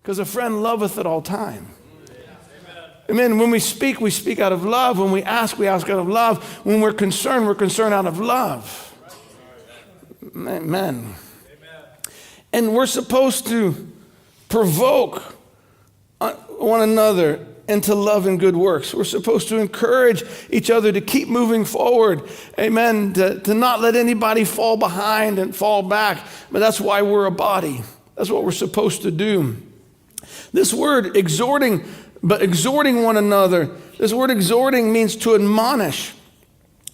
because a friend loveth at all time. Amen. When we speak out of love. When we ask out of love. When we're concerned out of love. Amen. And we're supposed to provoke one another into love and good works. We're supposed to encourage each other to keep moving forward. Amen. To not let anybody fall behind and fall back. But that's why we're a body. That's what we're supposed to do. This word exhorting one another. This word exhorting means to admonish,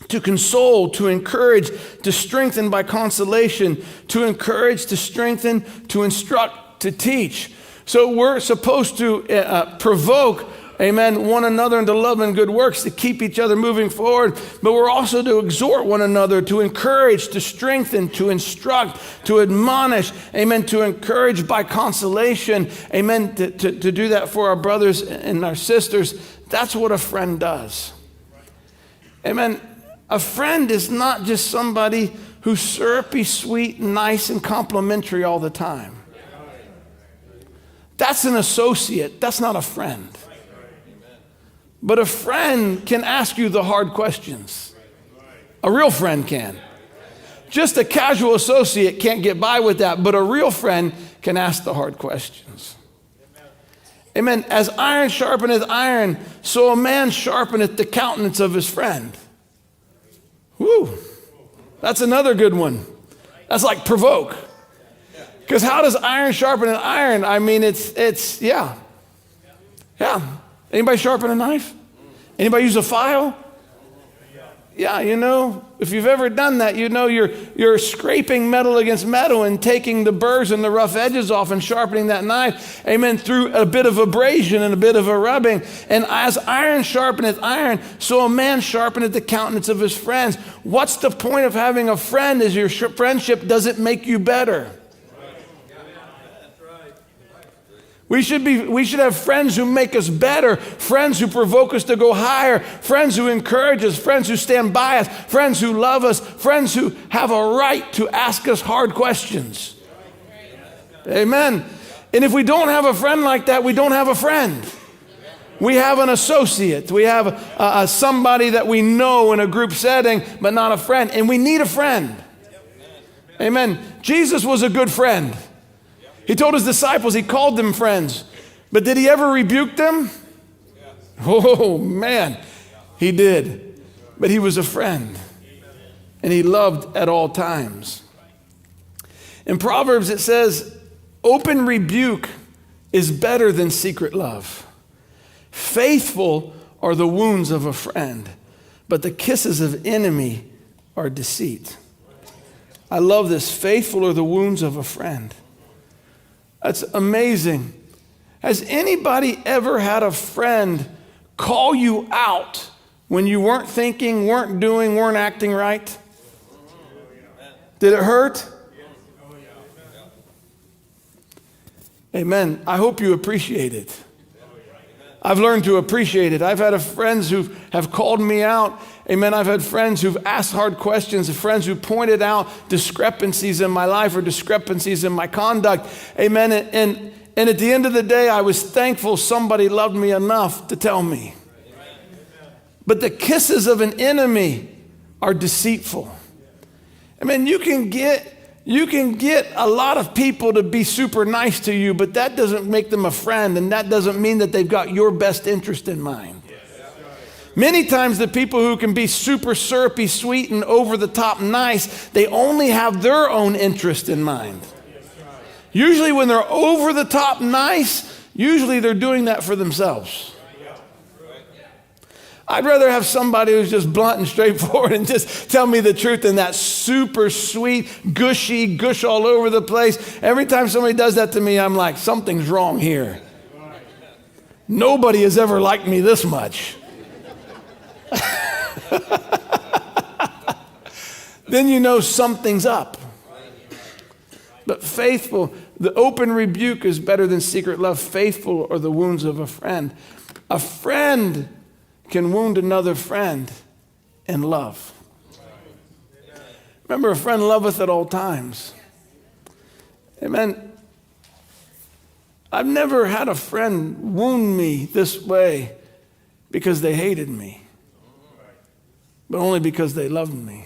to console, to encourage, to strengthen by consolation, to encourage, to strengthen, to instruct, to teach. So we're supposed to provoke, amen, one another into love and good works to keep each other moving forward. But we're also to exhort one another, to encourage, to strengthen, to instruct, to admonish, amen, to encourage by consolation, amen, to do that for our brothers and our sisters. That's what a friend does. Amen. A friend is not just somebody who's syrupy, sweet, nice, and complimentary all the time. That's an associate. That's not a friend. But a friend can ask you the hard questions. A real friend can. Just a casual associate can't get by with that, but a real friend can ask the hard questions. Amen. As iron sharpeneth iron, so a man sharpeneth the countenance of his friend. Woo. That's another good one. That's like provoke. Because how does iron sharpen an iron? I mean, it's yeah. Anybody sharpen a knife? Anybody use a file? Yeah, you know, if you've ever done that, you know you're scraping metal against metal and taking the burrs and the rough edges off and sharpening that knife, amen, through a bit of abrasion and a bit of a rubbing. And as iron sharpeneth iron, so a man sharpeneth the countenance of his friends. What's the point of having a friend? Is your friendship doesn't make you better. We should have friends who make us better, friends who provoke us to go higher, friends who encourage us, friends who stand by us, friends who love us, friends who have a right to ask us hard questions. Amen. And if we don't have a friend like that, we don't have a friend. We have an associate. We have somebody that we know in a group setting, but not a friend. And we need a friend. Amen. Jesus was a good friend. He told his disciples, he called them friends. But did he ever rebuke them? Oh, man, he did. But he was a friend. And he loved at all times. In Proverbs, it says, open rebuke is better than secret love. Faithful are the wounds of a friend, but the kisses of enemy are deceit. I love this. Faithful are the wounds of a friend. That's amazing. Has anybody ever had a friend call you out when you weren't thinking, weren't doing, weren't acting right? Did it hurt? Amen. I hope you appreciate it. I've learned to appreciate it. I've had friends who have called me out. Amen. I've had friends who've asked hard questions, friends who pointed out discrepancies in my life or discrepancies in my conduct. Amen. And at the end of the day, I was thankful somebody loved me enough to tell me. But the kisses of an enemy are deceitful. I mean, you can get a lot of people to be super nice to you, but that doesn't make them a friend, and that doesn't mean that they've got your best interest in mind. Many times the people who can be super syrupy, sweet, and over-the-top nice, they only have their own interest in mind. Usually when they're over-the-top nice, usually they're doing that for themselves. I'd rather have somebody who's just blunt and straightforward and just tell me the truth than that super sweet, gushy, gush all over the place. Every time somebody does that to me, I'm like, something's wrong here. Nobody has ever liked me this much. Then you know something's up. But faithful, the open rebuke is better than secret love. Faithful are the wounds of a friend. A friend can wound another friend in love. Remember, a friend loveth at all times. Amen. I've never had a friend wound me this way because they hated me, but only because they loved me.